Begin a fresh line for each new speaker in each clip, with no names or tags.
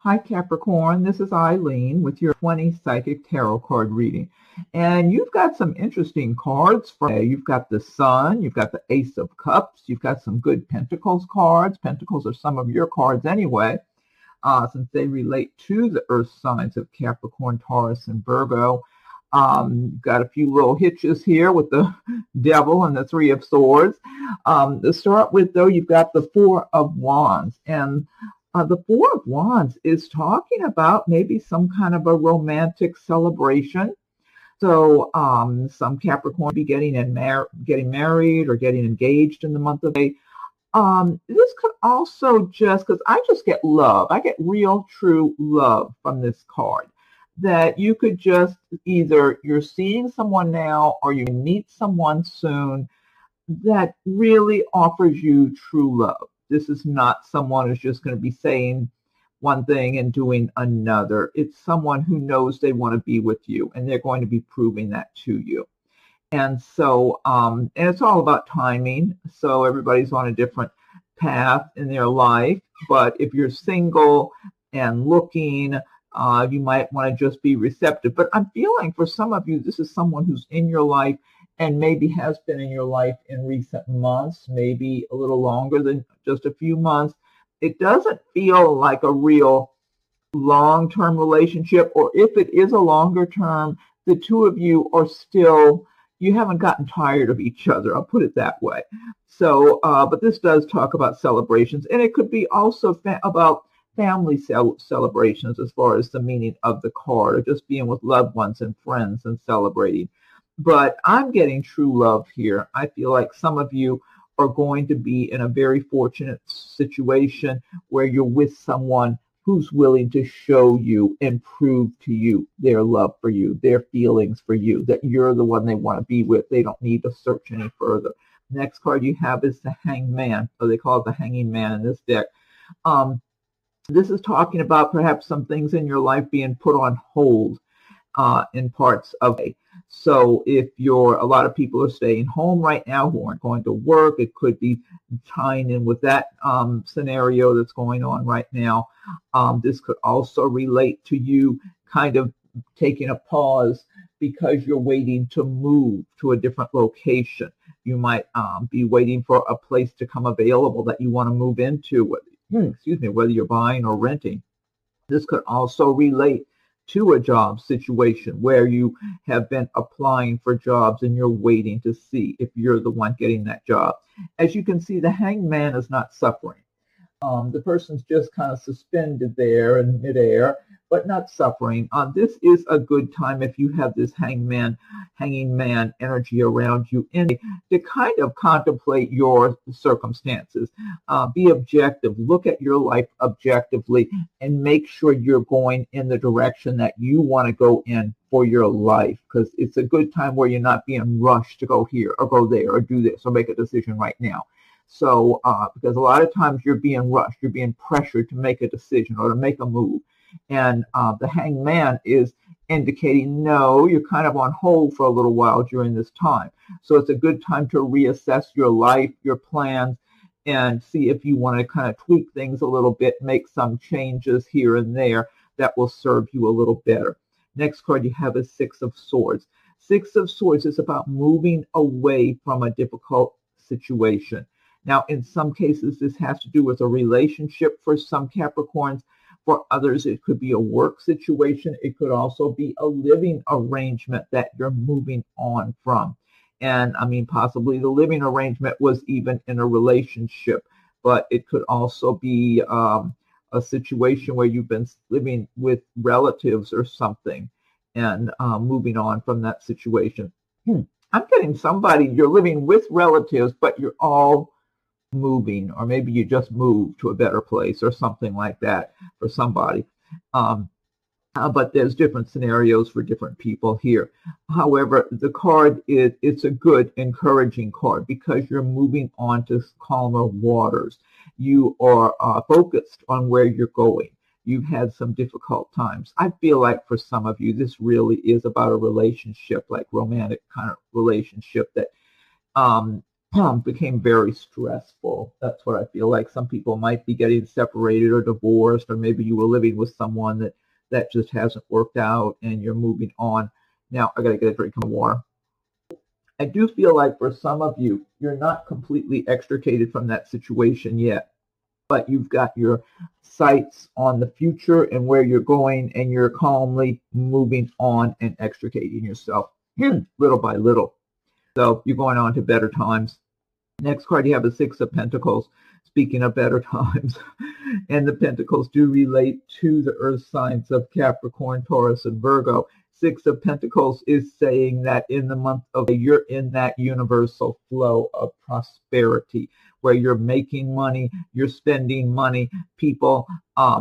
Hi Capricorn, this is Eileen with your 20 Psychic Tarot card reading. And you've got some interesting cards. You've got the Sun, you've got the Ace of Cups, you've got some good Pentacles cards. Pentacles are some of your cards anyway, since they relate to the Earth signs of Capricorn, Taurus, and Virgo. You've got a few little hitches here with the Devil and the Three of Swords. To start with, though, you've got the Four of Wands. And the Four of Wands is talking about maybe some kind of a romantic celebration. So some Capricorn be getting married or getting engaged in the month of May. This could also because I just get love. I get real, true love from this card. That you could just either you're seeing someone now or you meet someone soon that really offers you true love. This is not someone who's just going to be saying one thing and doing another. It's someone who knows they want to be with you, and they're going to be proving that to you. And so, and it's all about timing. So everybody's on a different path in their life. But if you're single and looking, you might want to just be receptive. But I'm feeling for some of you, this is someone who's in your life and maybe has been in your life in recent months, maybe a little longer than just a few months. It doesn't feel like a real long-term relationship, or if it is a longer term, the two of you are still, you haven't gotten tired of each other. I'll put it that way. So, but this does talk about celebrations, and it could be also about family celebrations as far as the meaning of the card, or just being with loved ones and friends and celebrating. But I'm getting true love here. I feel like some of you are going to be in a very fortunate situation where you're with someone who's willing to show you and prove to you their love for you, their feelings for you, that you're the one they want to be with. They don't need to search any further. Next card you have is the Hanged Man, or they call it the Hanging Man in this deck. This is talking about perhaps some things in your life being put on hold in parts of it. So if a lot of people are staying home right now who aren't going to work, it could be tying in with that scenario that's going on right now. This could also relate to you kind of taking a pause because you're waiting to move to a different location. You might be waiting for a place to come available that you want to move into, whether you're buying or renting. This could also relate to a job situation where you have been applying for jobs and you're waiting to see if you're the one getting that job. As you can see, the Hanged Man is not suffering. The person's just kind of suspended there in midair, but not suffering. This is a good time if you have this hanging man energy around you to kind of contemplate your circumstances. Be objective. Look at your life objectively and make sure you're going in the direction that you want to go in for your life, because it's a good time where you're not being rushed to go here or go there or do this or make a decision right now. So, because a lot of times you're being rushed, you're being pressured to make a decision or to make a move. And the Hanged Man is indicating, no, you're kind of on hold for a little while during this time. So it's a good time to reassess your life, your plans, and see if you want to kind of tweak things a little bit, make some changes here and there that will serve you a little better. Next card you have is Six of Swords. Six of Swords is about moving away from a difficult situation. Now, in some cases, this has to do with a relationship for some Capricorns. For others, it could be a work situation. It could also be a living arrangement that you're moving on from. And I mean, possibly the living arrangement was even in a relationship, but it could also be a situation where you've been living with relatives or something and moving on from that situation. I'm getting somebody, you're living with relatives, but you're all moving, or maybe you just moved to a better place or something like that for somebody. But there's different scenarios for different people here. However, the card it's a good, encouraging card because you're moving on to calmer waters. You are focused on where you're going. You've had some difficult times. I feel like for some of you, this really is about a relationship, like romantic kind of relationship that became very stressful. That's what I feel like. Some people might be getting separated or divorced, or maybe you were living with someone that just hasn't worked out and you're moving on. Now, I got to get a drink of water. I do feel like for some of you, you're not completely extricated from that situation yet, but you've got your sights on the future and where you're going, and you're calmly moving on and extricating yourself little by little. So you're going on to better times. Next card, you have a Six of Pentacles. Speaking of better times, and the Pentacles do relate to the earth signs of Capricorn, Taurus, and Virgo. Six of Pentacles is saying that in the month of May, you're in that universal flow of prosperity where you're making money, you're spending money, people,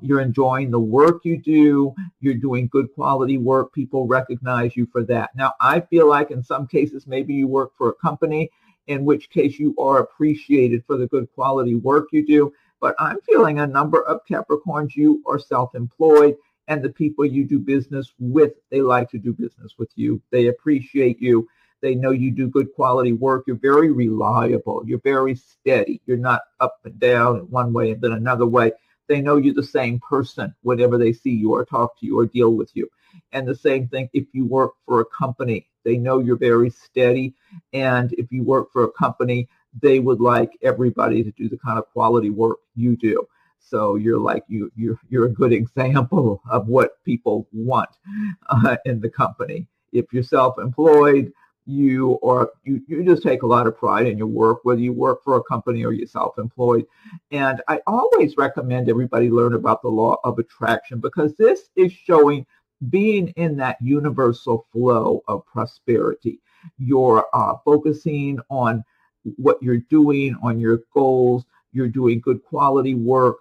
you're enjoying the work you do, you're doing good quality work, people recognize you for that. Now, I feel like in some cases, maybe you work for a company, in which case you are appreciated for the good quality work you do. But I'm feeling a number of Capricorns, you are self-employed, and the people you do business with, they like to do business with you. They appreciate you. They know you do good quality work. You're very reliable. You're very steady. You're not up and down in one way and then another way. They know you're the same person whenever they see you or talk to you or deal with you. And the same thing if you work for a company. They know you're very steady. And if you work for a company, they would like everybody to do the kind of quality work you do. So you're like you're a good example of what people want in the company. If you're self-employed, you just take a lot of pride in your work, whether you work for a company or you're self-employed. And I always recommend everybody learn about the law of attraction, because this is showing being in that universal flow of prosperity. You're focusing on what you're doing, on your goals. You're doing good quality work.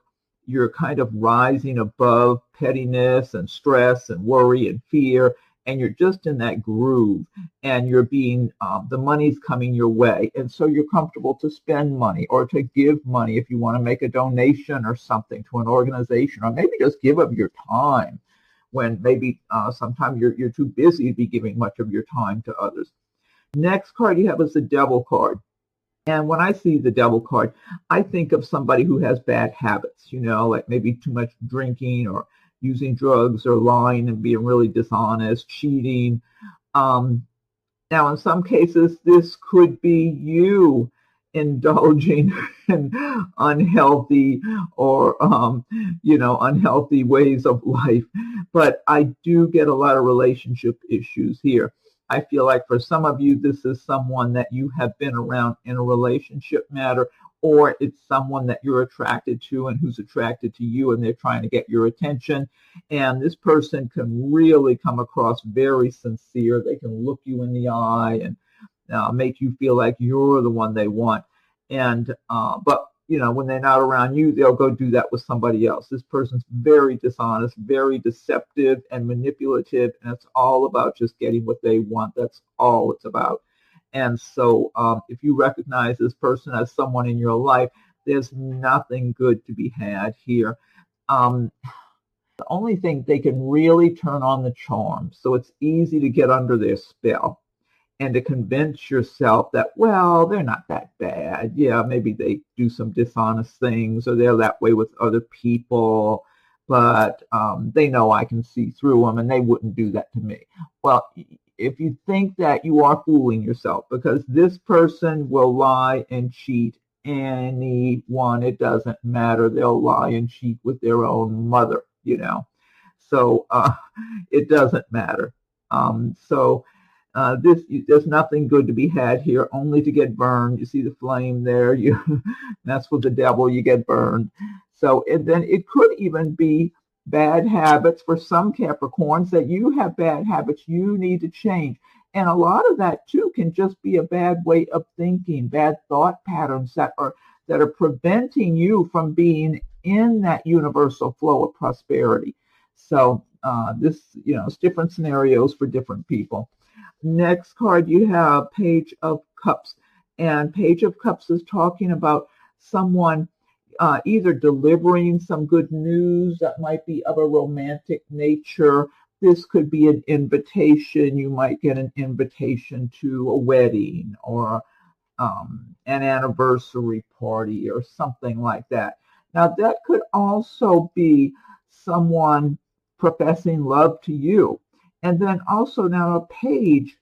You're kind of rising above pettiness and stress and worry and fear, and you're just in that groove, and you're being, the money's coming your way, and so you're comfortable to spend money or to give money if you want to make a donation or something to an organization, or maybe just give of your time when maybe sometimes you're too busy to be giving much of your time to others. Next card you have is the Devil card. And when I see the Devil card, I think of somebody who has bad habits, like maybe too much drinking or using drugs or lying and being really dishonest, cheating. Now, in some cases, this could be you indulging in unhealthy or, unhealthy ways of life. But I do get a lot of relationship issues here. I feel like for some of you, this is someone that you have been around in a relationship matter, or it's someone that you're attracted to and who's attracted to you, and they're trying to get your attention. And this person can really come across very sincere. They can look you in the eye and make you feel like you're the one they want. And but when they're not around you, they'll go do that with somebody else. This person's very dishonest, very deceptive and manipulative, and it's all about just getting what they want. That's all it's about. And so if you recognize this person as someone in your life, there's nothing good to be had here. The only thing, they can really turn on the charm. So it's easy to get under their spell and to convince yourself that, well, they're not that bad. Yeah, maybe they do some dishonest things, or they're that way with other people, but they know I can see through them and they wouldn't do that to me. Well, if you think that, you are fooling yourself, because this person will lie and cheat anyone. It doesn't matter. They'll lie and cheat with their own mother, So it doesn't matter. There's nothing good to be had here, only to get burned. You see the flame there? That's with the devil, you get burned. So then it could even be bad habits for some Capricorns, that you have bad habits you need to change. And a lot of that too can just be a bad way of thinking, bad thought patterns that are preventing you from being in that universal flow of prosperity. So it's different scenarios for different people. Next card, you have Page of Cups. And Page of Cups is talking about someone either delivering some good news that might be of a romantic nature. This could be an invitation. You might get an invitation to a wedding, or an anniversary party or something like that. Now, that could also be someone professing love to you. And then also now a page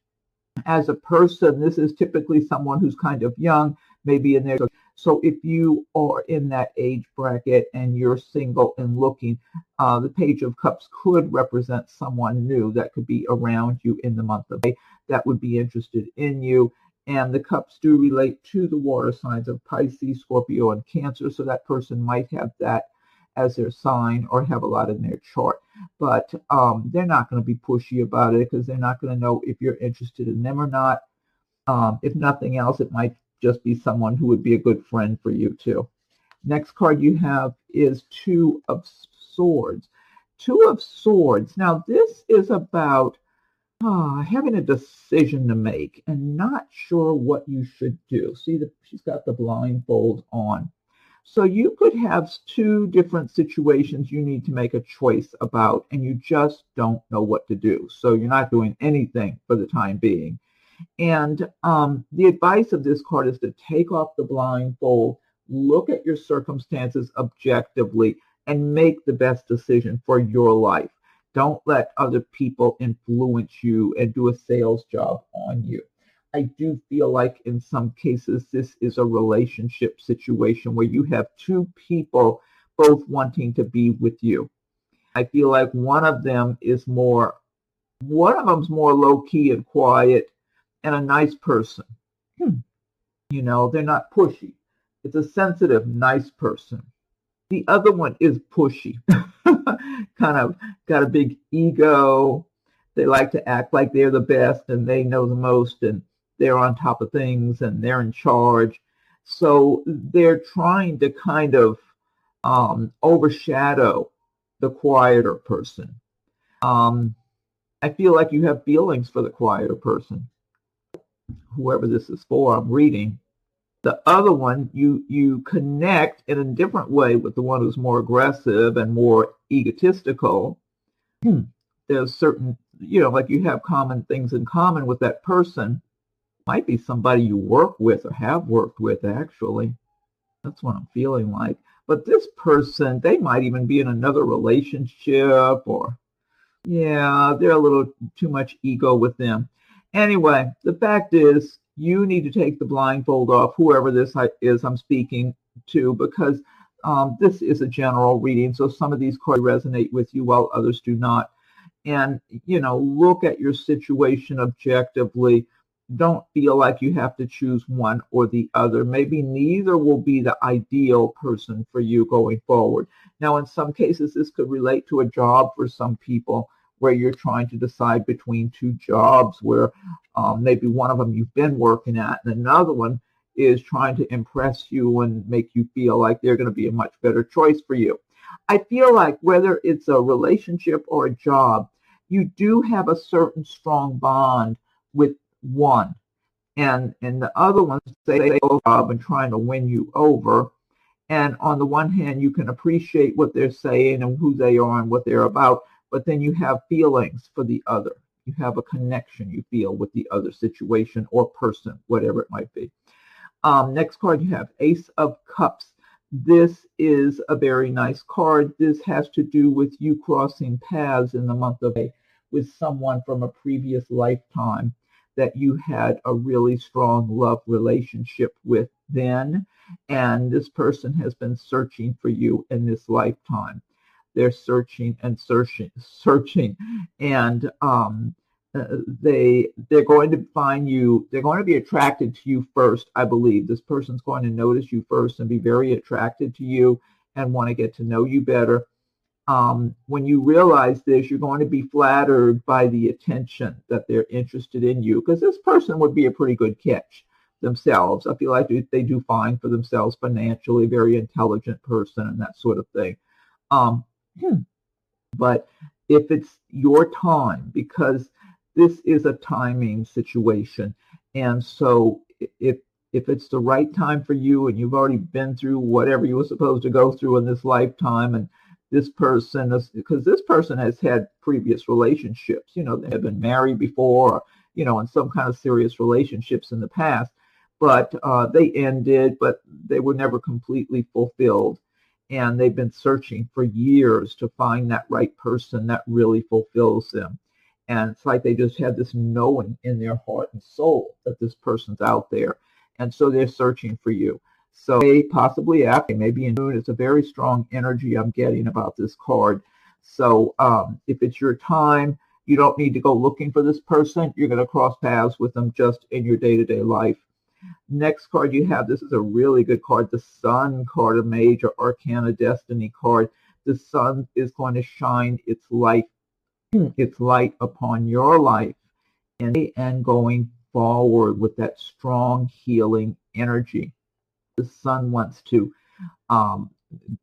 as a person, this is typically someone who's kind of young, maybe in their. So if you are in that age bracket and you're single and looking, the Page of Cups could represent someone new that could be around you in the month of May that would be interested in you. And the cups do relate to the water signs of Pisces, Scorpio, and Cancer. So that person might have that as their sign or have a lot in their chart. But they're not going to be pushy about it because they're not going to know if you're interested in them or not. If nothing else, it might just be someone who would be a good friend for you too. Next card you have is Two of Swords. Two of Swords. Now this is about having a decision to make and not sure what you should do. See, she's got the blindfold on. So you could have two different situations you need to make a choice about, and you just don't know what to do. So you're not doing anything for the time being. And the advice of this card is to take off the blindfold, look at your circumstances objectively, and make the best decision for your life. Don't let other people influence you and do a sales job on you. I do feel like in some cases this is a relationship situation where you have two people both wanting to be with you. I feel like one of them is more low-key and quiet and a nice person. You know, they're not pushy. It's a sensitive, nice person. The other one is pushy. Kind of got a big ego. They like to act like they're the best and they know the most and they're on top of things and they're in charge. So they're trying to kind of overshadow the quieter person. I feel like you have feelings for the quieter person. Whoever this is for, I'm reading. The other one, you connect in a different way with the one who's more aggressive and more egotistical. There's certain, like you have common things in common with that person. Might be somebody you work with or have worked with, actually. That's what I'm feeling like. But this person, they might even be in another relationship or, yeah, they're a little too much ego with them. Anyway, the fact is, you need to take the blindfold off, whoever this is I'm speaking to, because this is a general reading. So some of these cards resonate with you while others do not. And, look at your situation objectively. Don't feel like you have to choose one or the other. Maybe neither will be the ideal person for you going forward. Now, in some cases, this could relate to a job for some people, where you're trying to decide between two jobs where maybe one of them you've been working at and another one is trying to impress you and make you feel like they're going to be a much better choice for you. I feel like whether it's a relationship or a job, you do have a certain strong bond with one. And the other one, say job and trying to win you over. And on the one hand, you can appreciate what they're saying and who they are and what they're about. But then you have feelings for the other. You have a connection you feel with the other situation or person, whatever it might be. Next card, you have Ace of Cups. This is a very nice card. This has to do with you crossing paths in the month of May with someone from a previous lifetime that you had a really strong love relationship with then. And this person has been searching for you in this lifetime. They're searching and searching, and they're going to find you. They're going to be attracted to you first, I believe. This person's going to notice you first and be very attracted to you and want to get to know you better. When you realize this, you're going to be flattered by the attention that they're interested in you, because this person would be a pretty good catch themselves. I feel like they do fine for themselves financially, very intelligent person and that sort of thing. But if it's your time, because this is a timing situation, and so if it's the right time for you and you've already been through whatever you were supposed to go through in this lifetime, and this person is, because this person has had previous relationships, they have been married before, or, in some kind of serious relationships in the past, but they ended, but they were never completely fulfilled. And they've been searching for years to find that right person that really fulfills them. And it's like they just had this knowing in their heart and soul that this person's out there. And so they're searching for you. So possibly after, maybe in June, it's a very strong energy I'm getting about this card. So if it's your time, you don't need to go looking for this person. You're going to cross paths with them just in your day-to-day life. Next card you have, this is a really good card, the Sun card, a major arcana destiny card. The Sun is going to shine its light upon your life and going forward with that strong healing energy. The Sun wants to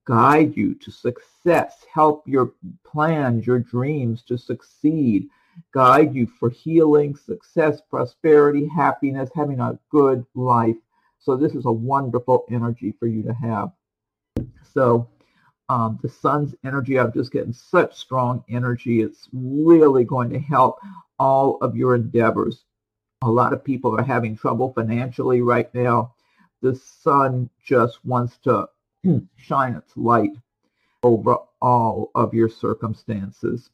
guide you to success, help your plans, your dreams to succeed, guide you for healing, success, prosperity, happiness, having a good life. So this is a wonderful energy for you to have. So the Sun's energy, I'm just getting such strong energy. It's really going to help all of your endeavors. A lot of people are having trouble financially right now. The Sun just wants to shine its light over all of your circumstances,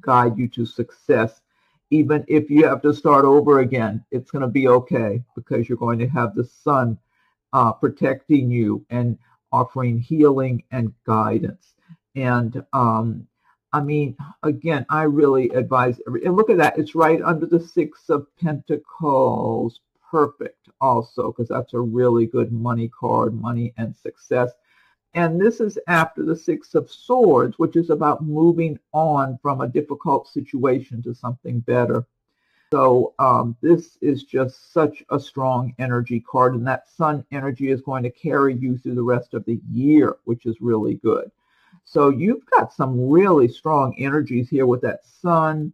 guide you to success. Even if you have to start over again, it's going to be okay, because you're going to have the Sun protecting you and offering healing and guidance. And I mean, again, I really advise and look at that, it's right under the Six of Pentacles. Perfect also, because that's a really good money card, money and success. And this is after the Six of Swords, which is about moving on from a difficult situation to something better. So this is just such a strong energy card, and that Sun energy is going to carry you through the rest of the year, which is really good. So you've got some really strong energies here with that Sun,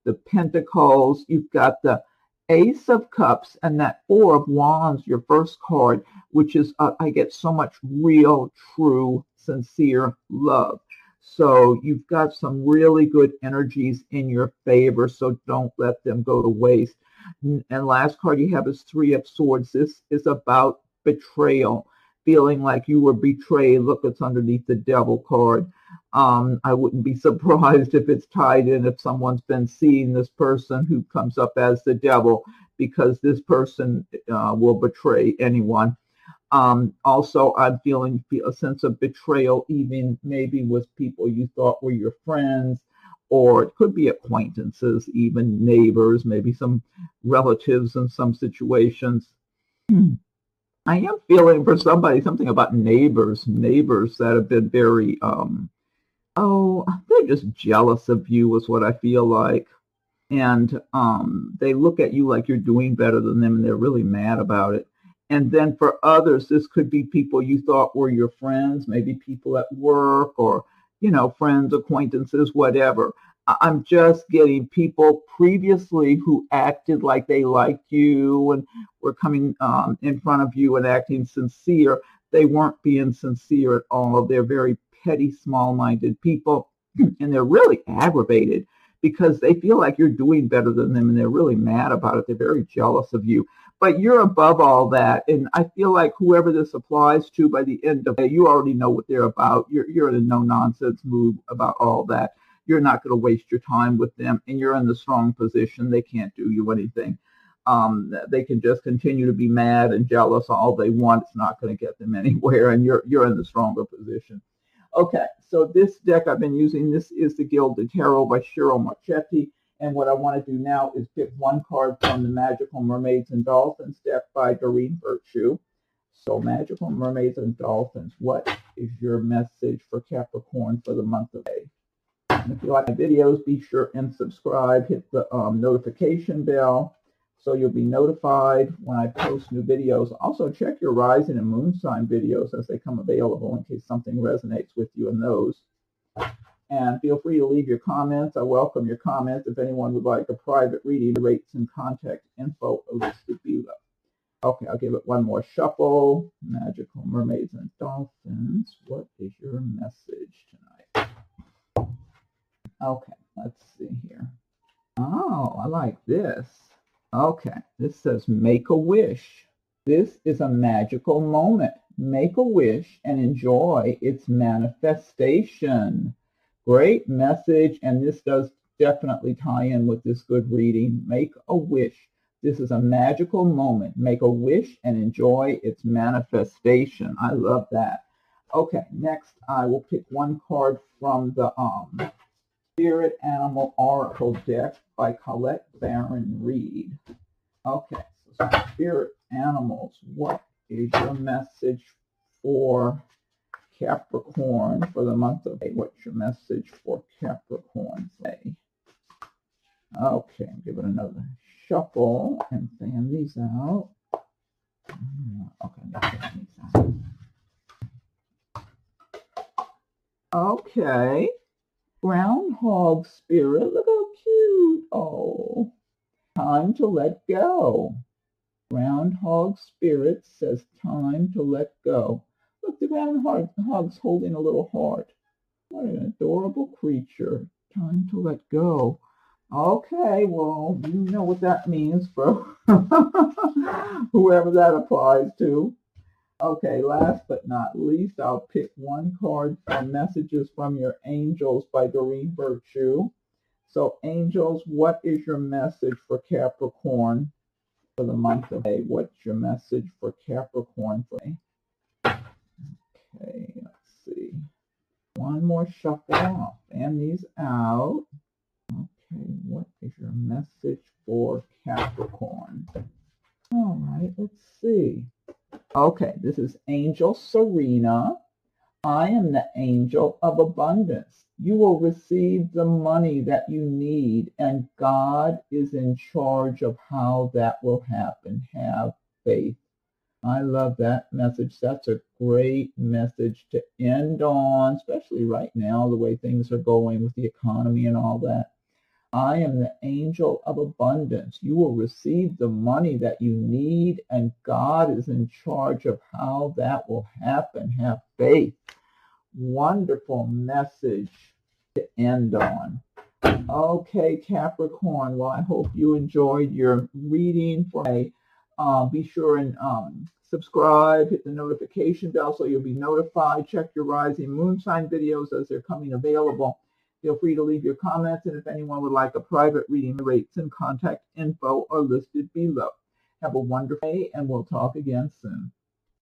the Pentacles. You've got the Ace of Cups and that Four of Wands, your first card, which is, I get so much real, true, sincere love. So you've got some really good energies in your favor, so don't let them go to waste. And last card you have is Three of Swords. This is about betrayal, feeling like you were betrayed. Look, it's underneath the Devil card. I wouldn't be surprised if it's tied in, if someone's been seeing this person who comes up as the devil, because this person will betray anyone. Also, I'm feeling a sense of betrayal, even maybe with people you thought were your friends, or it could be acquaintances, even neighbors, maybe some relatives in some situations. I am feeling for somebody something about neighbors that have been very, they're just jealous of you is what I feel like. And they look at you like you're doing better than them, and they're really mad about it. And then for others, this could be people you thought were your friends, maybe people at work, or, you know, friends, acquaintances, whatever. I'm just getting people previously who acted like they liked you and were coming in front of you and acting sincere. They weren't being sincere at all. They're very petty, small-minded people, and they're really aggravated because they feel like you're doing better than them, and they're really mad about it. They're very jealous of you. But you're above all that, and I feel like whoever this applies to, by the end of it, you already know what they're about. You're in a no-nonsense mood about all that. You're not going to waste your time with them, and you're in the strong position. They can't do you anything. They can just continue to be mad and jealous all they want. It's not going to get them anywhere, and you're in the stronger position. Okay, so this deck I've been using, this is the Gilded Tarot by Cheryl Marchetti. And what I want to do now is pick one card from the Magical Mermaids and Dolphins deck by Doreen Virtue. So Magical Mermaids and Dolphins, what is your message for Capricorn for the month of May? And if you like my videos, be sure and subscribe. Hit the notification bell so you'll be notified when I post new videos. Also, check your rising and moon sign videos as they come available in case something resonates with you in those. And feel free to leave your comments. I welcome your comments. If anyone would like a private reading, the rates and contact info are listed below. Okay, I'll give it one more shuffle. Magical Mermaids and Dolphins, what is your message tonight? Okay, let's see here. Oh, I like this. Okay, this says make a wish. This is a magical moment. Make a wish and enjoy its manifestation. Great message, and this does definitely tie in with this good reading. Make a wish. This is a magical moment. Make a wish and enjoy its manifestation. I love that. Okay, next I will pick one card from the Spirit Animal Oracle deck by Colette Baron Reed. Okay, so Spirit Animals, what is your message for Capricorn for the month of May? What's your message for Capricorn today? Okay, give it another shuffle and fan these out. Okay, let me fan these out. Okay, Groundhog Spirit, look how cute. Oh, time to let go. Groundhog Spirit says time to let go. Look, the groundhog's holding a little heart. What an adorable creature. Time to let go. Okay, well, you know what that means for whoever that applies to. Okay, last but not least, I'll pick one card for Messages from Your Angels by Doreen Virtue. So, angels, what is your message for Capricorn for the month of May? What's your message for Capricorn for May? Okay, let's see. One more shuffle. I'll fan these out. Okay, what is your message for Capricorn? All right, let's see. Okay, this is Angel Serena. I am the angel of abundance. You will receive the money that you need, and God is in charge of how that will happen. Have faith. I love that message. That's a great message to end on, especially right now, the way things are going with the economy and all that. I am the angel of abundance. You will receive the money that you need, and God is in charge of how that will happen. Have faith. Wonderful message to end on. Okay, Capricorn. Well, I hope you enjoyed your reading for May. Be sure and subscribe, hit the notification bell so you'll be notified. Check your rising moon sign videos as they're coming available. Feel free to leave your comments, and if anyone would like a private reading, the rates and contact info are listed below. Have a wonderful day, and we'll talk again soon.